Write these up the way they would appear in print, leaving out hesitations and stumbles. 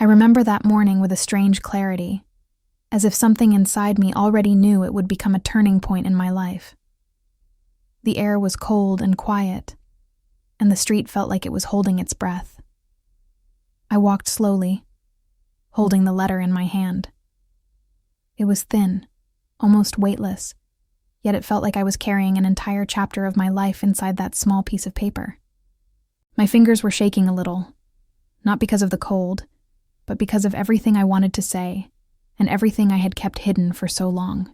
I remember that morning with a strange clarity, as if something inside me already knew it would become a turning point in my life. The air was cold and quiet, and the street felt like it was holding its breath. I walked slowly, holding the letter in my hand. It was thin, almost weightless, yet it felt like I was carrying an entire chapter of my life inside that small piece of paper. My fingers were shaking a little, not because of the cold, but because of everything I wanted to say and everything I had kept hidden for so long.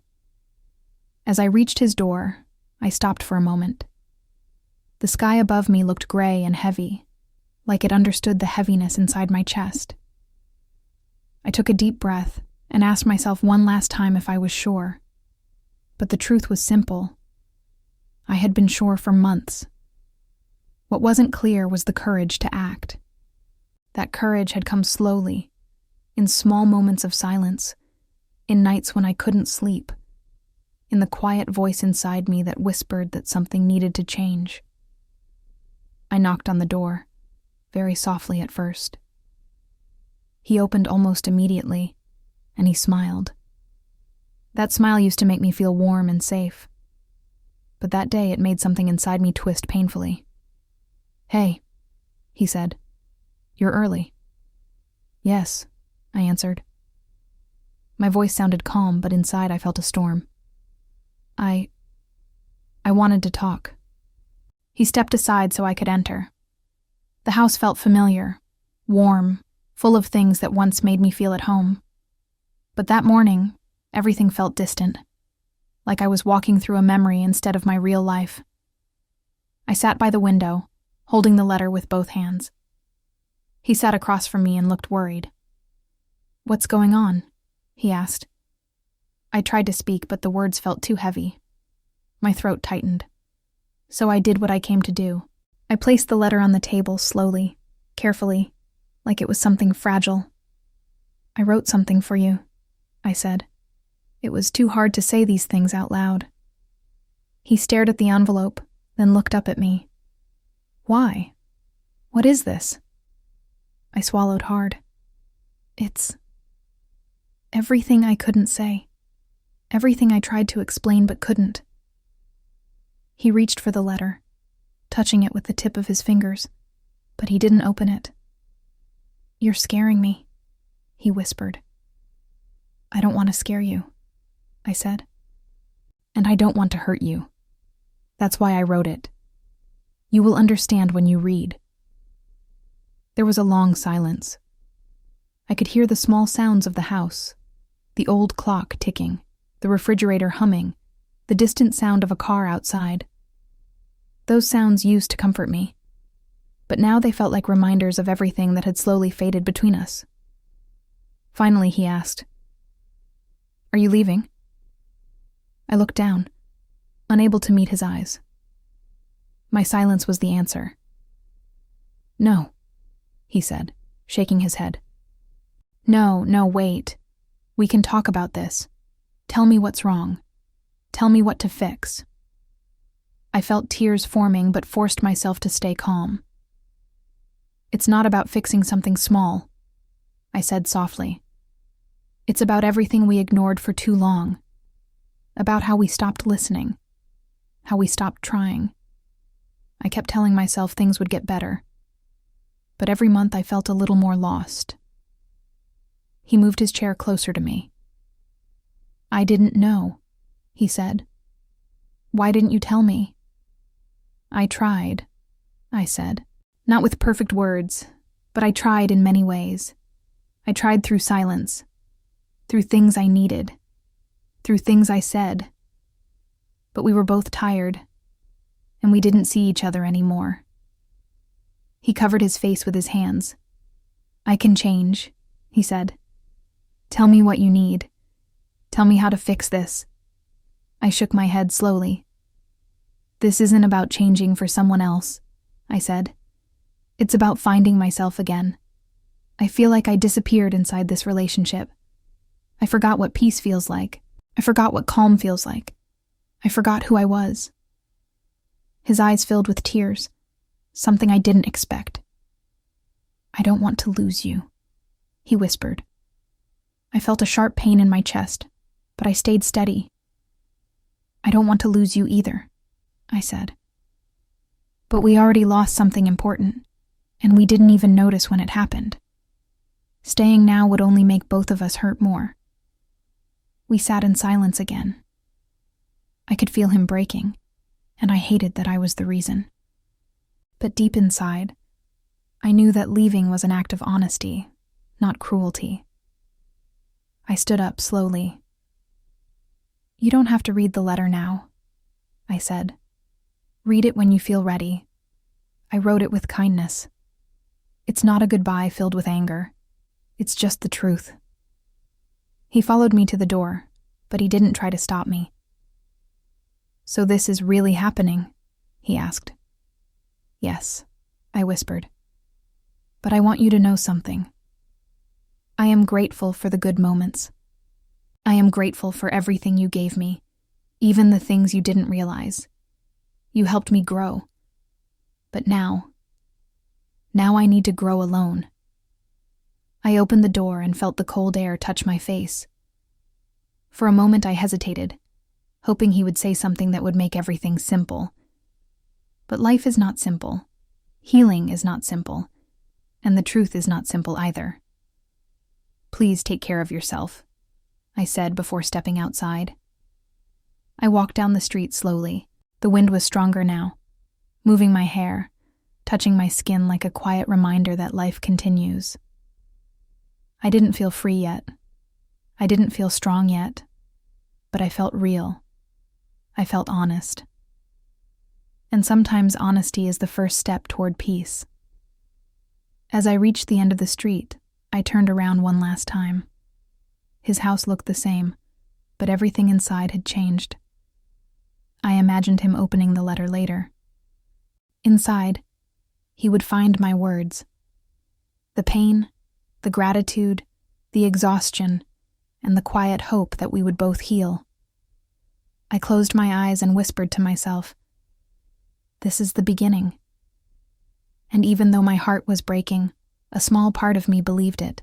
As I reached his door, I stopped for a moment. The sky above me looked gray and heavy, like it understood the heaviness inside my chest. I took a deep breath and asked myself one last time if I was sure. But the truth was simple. I had been sure for months. What wasn't clear was the courage to act. That courage had come slowly, in small moments of silence, in nights when I couldn't sleep, in the quiet voice inside me that whispered that something needed to change. I knocked on the door, very softly at first. He opened almost immediately, and he smiled. That smile used to make me feel warm and safe, but that day it made something inside me twist painfully. "Hey," he said. "You're early." "Yes," I answered. My voice sounded calm, but inside I felt a storm. I wanted to talk. He stepped aside so I could enter. The house felt familiar, warm, full of things that once made me feel at home. But that morning, everything felt distant, like I was walking through a memory instead of my real life. I sat by the window, holding the letter with both hands. He sat across from me and looked worried. "What's going on?" he asked. I tried to speak, but the words felt too heavy. My throat tightened. So I did what I came to do. I placed the letter on the table slowly, carefully, like it was something fragile. "I wrote something for you," I said. It was too hard to say these things out loud. He stared at the envelope, then looked up at me. "Why? What is this?" I swallowed hard. It's everything I couldn't say. Everything I tried to explain but couldn't. He reached for the letter, touching it with the tip of his fingers, but he didn't open it. "You're scaring me," he whispered. "I don't want to scare you," I said. "And I don't want to hurt you. That's why I wrote it. You will understand when you read." There was a long silence. I could hear the small sounds of the house, the old clock ticking, the refrigerator humming, the distant sound of a car outside. Those sounds used to comfort me, but now they felt like reminders of everything that had slowly faded between us. Finally, he asked, "Are you leaving?" I looked down, unable to meet his eyes. My silence was the answer. "No," he said, shaking his head. No, wait. We can talk about this. Tell me what's wrong. Tell me what to fix." I felt tears forming but forced myself to stay calm. "It's not about fixing something small," I said softly. "It's about everything we ignored for too long. About how we stopped listening. How we stopped trying. I kept telling myself things would get better. But every month I felt a little more lost." He moved his chair closer to me. "I didn't know," he said. "Why didn't you tell me?" "I tried," I said. "Not with perfect words, but I tried in many ways. I tried through silence, through things I needed, through things I said. But we were both tired, and we didn't see each other anymore." He covered his face with his hands. "I can change," he said. "Tell me what you need. Tell me how to fix this." I shook my head slowly. "This isn't about changing for someone else," I said. "It's about finding myself again. I feel like I disappeared inside this relationship. I forgot what peace feels like. I forgot what calm feels like. I forgot who I was." His eyes filled with tears, something I didn't expect. "I don't want to lose you," he whispered. I felt a sharp pain in my chest, but I stayed steady. I don't want to lose you either, I said. But we already lost something important, and we didn't even notice when it happened. Staying now would only make both of us hurt more. We sat in silence again. I could feel him breaking, and I hated that I was the reason. But deep inside, I knew that leaving was an act of honesty, not cruelty. I stood up slowly. You don't have to read the letter now, I said. Read it when you feel ready. I wrote it with kindness. It's not a goodbye filled with anger. It's just the truth. He followed me to the door, but he didn't try to stop me. So this is really happening? He asked. Yes, I whispered. But I want you to know something. I am grateful for the good moments. I am grateful for everything you gave me, even the things you didn't realize. You helped me grow. But now I need to grow alone. I opened the door and felt the cold air touch my face. For a moment I hesitated, hoping he would say something that would make everything simple. But life is not simple. Healing is not simple. And the truth is not simple either. Please take care of yourself, I said before stepping outside. I walked down the street slowly. The wind was stronger now, moving my hair, touching my skin like a quiet reminder that life continues. I didn't feel free yet. I didn't feel strong yet, but I felt real. I felt honest. And sometimes honesty is the first step toward peace. As I reached the end of the street, I turned around one last time. His house looked the same, but everything inside had changed. I imagined him opening the letter later. Inside, he would find my words. The pain, the gratitude, the exhaustion, and the quiet hope that we would both heal. I closed my eyes and whispered to myself, "This is the beginning." And even though my heart was breaking, a small part of me believed it.